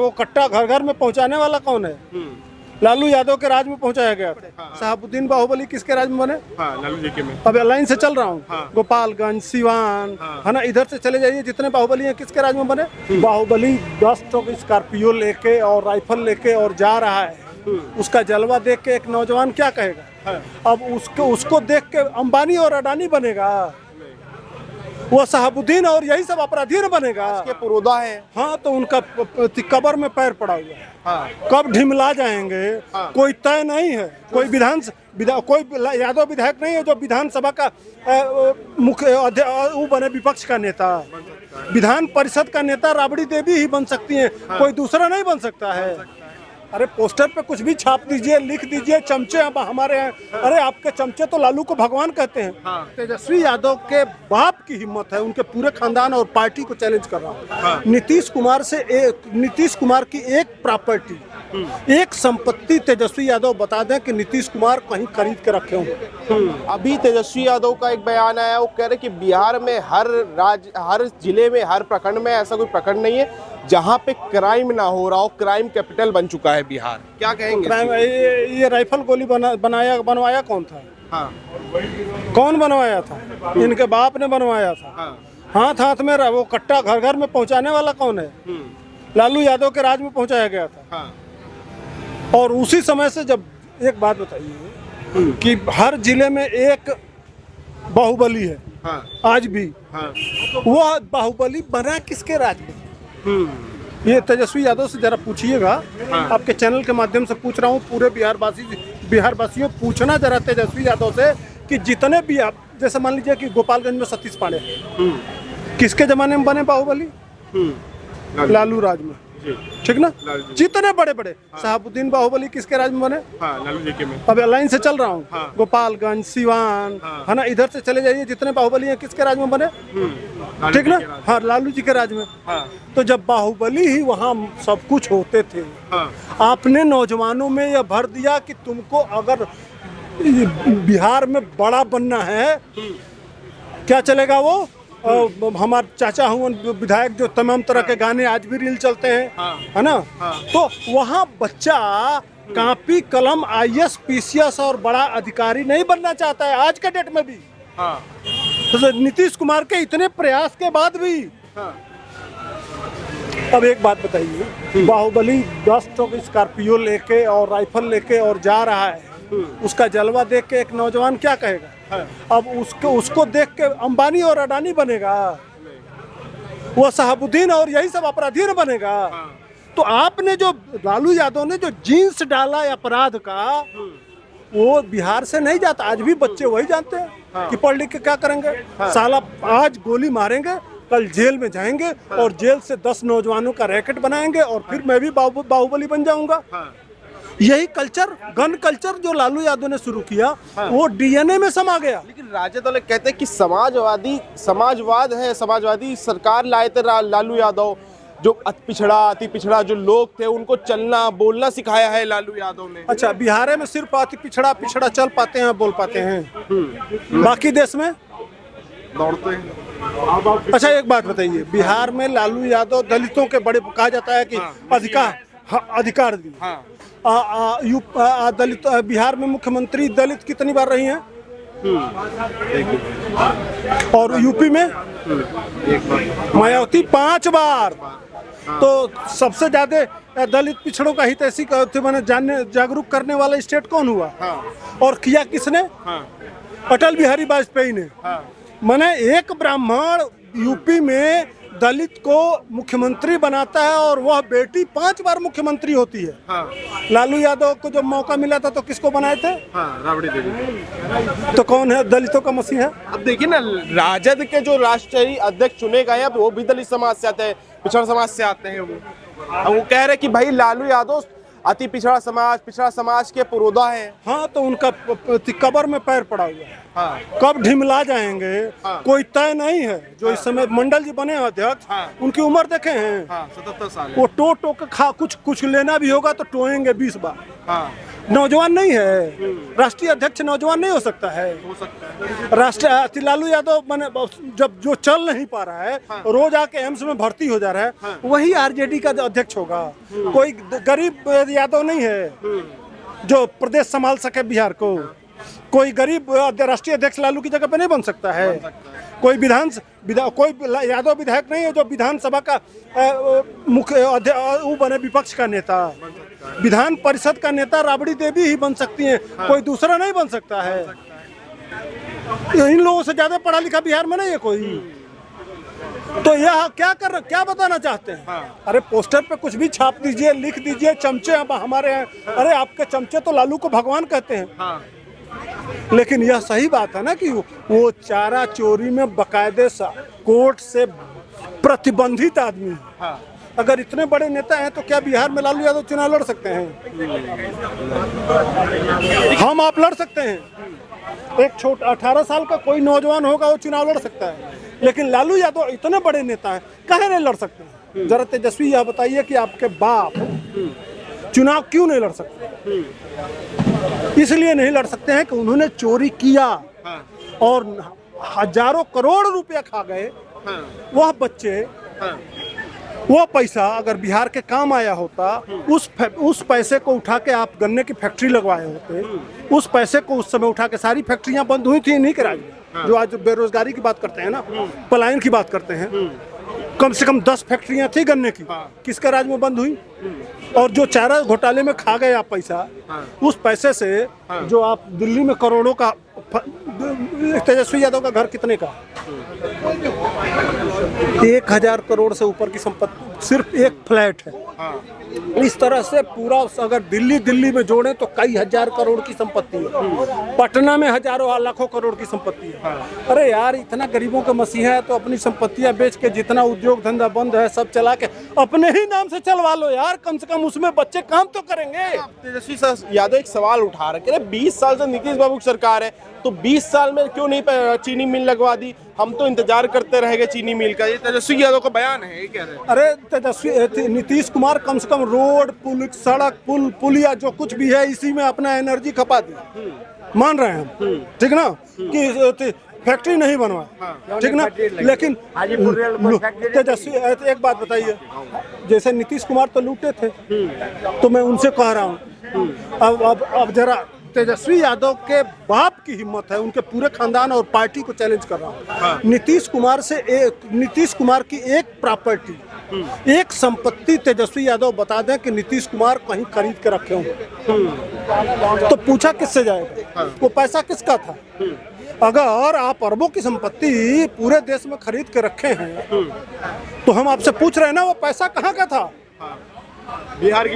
वो कट्टा घर घर में पहुंचाने वाला कौन है? लालू यादव के राज में पहुंचाया गया था। शहाबुद्दीन बाहुबली किसके राज में बने? लालू जी के में। अब लाइन से चल रहा हूँ, गोपालगंज, सिवान, है ना, इधर से चले जाइए, जितने बाहुबली हैं किसके राज में बने? बाहुबली 10 टो स्कॉर्पियो लेके और राइफल लेके और जा रहा है, उसका जलवा देख के एक नौजवान क्या कहेगा? अब उसको देख के अंबानी और अडानी बनेगा? वो शहाबुद्दीन और यही सब अपराधी न बनेगा? के पुरोधा है। हाँ, तो उनका कब्र में पैर पड़ा हुआ है। कब ढिमला जाएंगे कोई तय नहीं है। कोई यादव विधायक नहीं है जो विधानसभा का मुख्य वो बने, विपक्ष का नेता। विधान परिषद का नेता राबड़ी देवी ही बन सकती हैं, कोई दूसरा नहीं बन सकता है। अरे पोस्टर पे कुछ भी छाप दीजिए, लिख दीजिए, चमचे अब हमारे हैं। अरे आपके चमचे तो लालू को भगवान कहते हैं। तेजस्वी यादव के बाप की हिम्मत है, उनके पूरे खानदान और पार्टी को चैलेंज कर रहा हूँ। नीतीश कुमार की एक प्रॉपर्टी, एक संपत्ति तेजस्वी यादव बता दें कि नीतीश कुमार कहीं खरीद के रखे होंगे। अभी तेजस्वी यादव का एक बयान आया, वो कह रहे कि बिहार में हर जिले में, हर प्रखंड में ऐसा कोई प्रखंड नहीं है जहाँ पे क्राइम ना हो रहा हो। क्राइम कैपिटल बन चुका है बिहार। क्या कहेंगे? ये राइफल गोली बनवाया कौन था? कौन बनवाया था? इनके बाप ने बनवाया था। हाथ हाथ में वो कट्टा घर घर में पहुंचाने वाला कौन है? लालू यादव के राज में पहुंचाया गया था। और उसी समय से, जब एक बात बताइए कि हर जिले में एक बाहुबली है, आज भी, वो बाहुबली बना किसके राज में? ये तेजस्वी यादव से जरा पूछिएगा। आपके चैनल के माध्यम से पूछ रहा हूँ, पूरे बिहार वासियों पूछना जरा तेजस्वी यादव से कि जितने भी आप, जैसे मान लीजिए कि गोपालगंज में सतीश पांडे, किसके जमाने में बने बाहुबली? लालू राज में, ठीक ना? जितने बड़े बड़े शहाबुद्दीन बाहुबली किसके राज में बने? लालू जी के में। अब लाइन से चल रहा हूँ, गोपालगंज, सिवान, है ना, इधर से चले जाइए, जितने बाहुबली हैं किसके राज में बने? ठीक ना? हाँ, लालू जी के राज में। तो जब बाहुबली ही वहाँ सब कुछ होते थे, आपने नौजवानों में यह भर दिया कि तुमको अगर बिहार में बड़ा बनना है, क्या चलेगा? वो हमारे चाचा हुआ विधायक जो तमाम तरह के गाने आज भी रील चलते हैं, है ना? तो वहाँ बच्चा कॉपी कलम IAS PCS और बड़ा अधिकारी नहीं बनना चाहता है आज के डेट में भी। तो नीतीश कुमार के इतने प्रयास के बाद भी। अब एक बात बताइए, बाहुबली 10 टो स्कॉर्पियो लेके और राइफल लेके और जा रहा है, उसका जलवा देख के एक नौजवान क्या कहेगा? अब उसको देख के अंबानी और अडानी बनेगा? वो शहाबुद्दीन और यही सब अपराधी न बनेगा? तो आपने जो लालू यादव ने जो जीन्स डाला अपराध का, वो बिहार से नहीं जाता। आज भी बच्चे वही जानते हैं कि पढ़ लिख के क्या करेंगे। साला आज गोली मारेंगे, कल जेल में जाएंगे और जेल से 10 नौजवानों का रैकेट बनाएंगे और फिर मैं भी बाहुबली बन जाऊंगा। यही कल्चर, गन कल्चर जो लालू यादव ने शुरू किया, वो DNA में समा गया। लेकिन राजद वाले कहते हैं कि समाजवाद है, समाजवादी सरकार लाए थे लालू यादव। जो अति पिछड़ा जो लोग थे, उनको चलना बोलना सिखाया है लालू यादव ने। अच्छा, बिहार में सिर्फ अति पिछड़ा चल पाते हैं, बोल पाते हैं, बाकी देश में दौड़ते हैं। अच्छा, एक बात बताइए, बिहार में लालू यादव दलितों के बड़े, कहा जाता है कि अधिकार दी। दलित बिहार में मुख्यमंत्री दलित कितनी बार रही हैं? और यूपी में मायावती 5 बार। तो सबसे ज्यादा दलित पिछड़ों का हितैषी मैंने जागरूक करने वाला स्टेट कौन हुआ? और किया किसने? अटल बिहारी वाजपेयी ने। मैंने एक ब्राह्मण यूपी में दलित को मुख्यमंत्री बनाता है और वह बेटी 5 बार मुख्यमंत्री होती है। लालू यादव को जब मौका मिला था तो किसको बनाए थे? राबड़ी देवी। तो कौन है दलितों का मसीहा? अब देखिए ना, राजद के जो राष्ट्रीय अध्यक्ष चुने गए अब वो भी दलित समाज से आते हैं, पिछड़ा समाज से आते हैं। वो कह रहे कि भाई लालू यादव अति पिछड़ा समाज के पुरोधा है। हाँ, तो उनका कब्र में पैर पड़ा हुआ है। कब ढिमला जाएंगे कोई तय नहीं है। जो इस समय मंडल जी बने अध्यक्ष, उनकी उम्र देखे हैं? 77 साल। वो टो के कुछ लेना भी होगा तो टोएंगे 20 बार। नौजवान नहीं है, राष्ट्रीय अध्यक्ष नौजवान नहीं हो सकता है। राष्ट्रीय लालू यादव मैंने जब जो चल नहीं पा रहा है, रोज आके एम्स में भर्ती हो जा रहा है, वही आरजेडी का अध्यक्ष होगा। कोई गरीब यादव नहीं है जो प्रदेश संभाल सके बिहार को। कोई गरीब राष्ट्रीय अध्यक्ष लालू की जगह पे नहीं बन सकता है। कोई कोई यादव विधायक नहीं है जो विधानसभा का मुख्य वो बने, विपक्ष का नेता। विधान परिषद का नेता राबड़ी देवी ही बन सकती हैं, कोई दूसरा नहीं बन सकता है। इन लोगों से ज्यादा पढ़ा लिखा बिहार में नहीं है कोई। तो यह क्या बताना चाहते हैं? अरे पोस्टर पे कुछ भी छाप दीजिए, लिख दीजिए, चमचे हमारे हैं। अरे आपके चमचे तो लालू को भगवान कहते हैं। लेकिन यह सही बात है ना कि वो चारा चोरी में बकायदे कोर्ट से प्रतिबंधित आदमी है। अगर इतने बड़े नेता हैं तो क्या बिहार में लालू यादव चुनाव लड़ सकते हैं? हम आप लड़ सकते हैं। एक 18 साल का कोई नौजवान होगा वो चुनाव लड़ सकता है, लेकिन लालू यादव इतने बड़े नेता हैं, काहे नहीं लड़ सकते? जरा तेजस्वी यह बताइए कि आपके बाप चुनाव क्यों नहीं लड़ सकते? इसलिए नहीं लड़ सकते हैं कि उन्होंने चोरी किया और हजारों करोड़ रुपया खा गए। वह बच्चे, वो पैसा अगर बिहार के काम आया होता, उस पैसे को उठा के आप गन्ने की फैक्ट्री लगवाए होते। उस पैसे को उस समय उठा के सारी फैक्ट्रियां बंद हुई थी इन्हीं के राज में। जो आज बेरोजगारी की बात करते हैं ना, पलायन की बात करते हैं, कम से कम 10 फैक्ट्रियां थी गन्ने की, किसके राज में बंद हुई? और जो चारा घोटाले में खा गए आप पैसा, उस पैसे से जो आप दिल्ली में करोड़ों का, तेजस्वी यादव का घर कितने का? 1000 करोड़ से ऊपर की संपत्ति, सिर्फ एक फ्लैट है। इस तरह से पूरा अगर दिल्ली में जोड़े तो कई हजार करोड़ की संपत्ति है। पटना में हजारों लाखों करोड़ की संपत्ति है। अरे यार, इतना गरीबों का मसीहा है तो अपनी संपत्तियां बेच के, जितना उद्योग धंधा बंद है सब चला के अपने ही नाम से चलवा लो यार। कम से कम उसमें बच्चे काम तो करेंगे। तेजस्वी यादव एक सवाल उठा रहे, 20 साल से नीतीश बाबू की सरकार है, तो 20 साल में क्यों नहीं चीनी मिल लगवा दी? हम तो इंतजार करते रहेंगे चीनी मिल का। ये तेजस्वी यादव का बयान है, ये कह रहे हैं। अरे नीतीश कुमार कम से कम रोड, पुल, सड़क, पुलिया जो कुछ भी है इसी में अपना एनर्जी खपा दी। मान रहे हैं हम, ठीक ना, कि फैक्ट्री नहीं बनवा, ठीक ना। लेकिन तेजस्वी, एक बात बताइए, जैसे नीतीश कुमार तो लूटे थे, तो मैं उनसे कह रहा हूँ अब जरा तेजस्वी यादव के बाप की हिम्मत है, उनके पूरे खानदान और पार्टी को चैलेंज कर रहा हूँ। नीतीश कुमार की एक प्रॉपर्टी, एक संपत्ति तेजस्वी यादव बता दें कि नीतीश कुमार कहीं खरीद के रखे हों, तो पूछा किससे जाएगा? वो पैसा किसका था? अगर आप अरबों की संपत्ति पूरे देश में खरीद के रखे हैं, तो हम आपसे पूछ रहे हैं ना, वो पैसा कहाँ का था? बिहार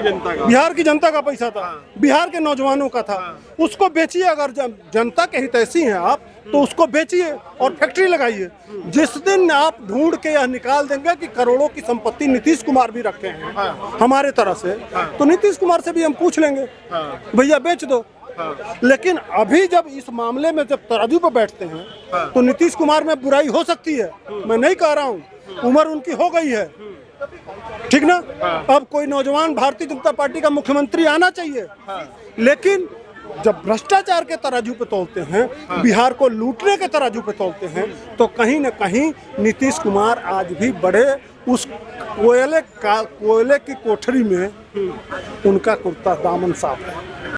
की जनता का पैसा था, बिहार के नौजवानों का था। उसको बेचिए। अगर जनता के हितैषी हैं आप, तो उसको बेचिए और फैक्ट्री लगाइए। जिस दिन आप ढूंढ के यह निकाल देंगे कि करोड़ों की संपत्ति नीतीश कुमार भी रखे हैं हमारे तरह से, तो नीतीश कुमार से भी हम पूछ लेंगे, भैया बेच दो। लेकिन अभी जब इस मामले में जब तराजू पर बैठते हैं, तो नीतीश कुमार में बुराई हो सकती है, मैं नहीं कह रहा हूँ, उम्र उनकी हो गई है, ठीक ना। अब कोई नौजवान भारतीय जनता पार्टी का मुख्यमंत्री आना चाहिए। लेकिन जब भ्रष्टाचार के तराजू पे तोलते हैं, बिहार को लूटने के तराजू पे तोलते हैं, तो कहीं न कहीं नीतीश कुमार आज भी बड़े उस कोयले की कोठरी में उनका कुर्ता दामन साफ है।